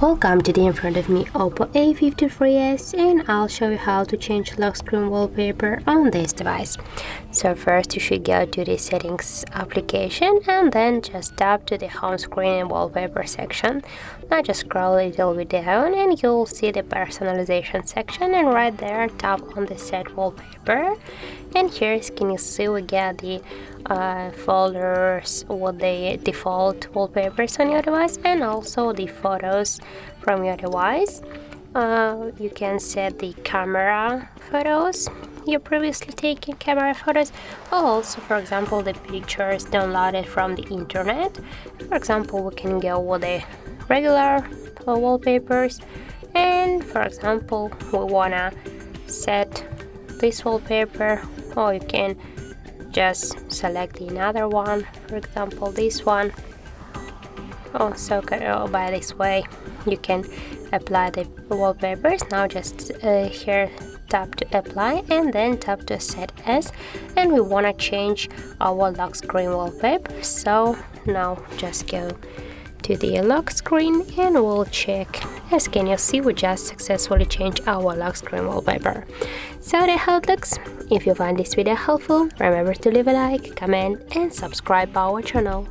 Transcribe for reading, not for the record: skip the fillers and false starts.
Welcome to the in front of me OPPO A53s, and I'll show you how to change lock screen wallpaper on this device. So first you should go to the settings application and then just tap to the home screen and wallpaper section. Now just scroll a little bit down and you'll see the personalization section, and right there tap on the set wallpaper, and here can you see we get the folders with the default wallpapers on your device and also the photos from your device. You can set the camera photos, you previously taken camera photos, or also for example the pictures downloaded from the internet. For example, we can go with the regular wallpapers, and for example we wanna set this wallpaper, or you can just select another one, for example this one. By this way you can apply the wallpapers. Now just here tap to apply and then tap to set as, and we want to change our lock screen wallpaper. So now just go to the lock screen and we'll check. As can you see, we just successfully changed our lock screen wallpaper. So that's how it looks. If you find this video helpful, remember to leave a like, comment and subscribe our channel.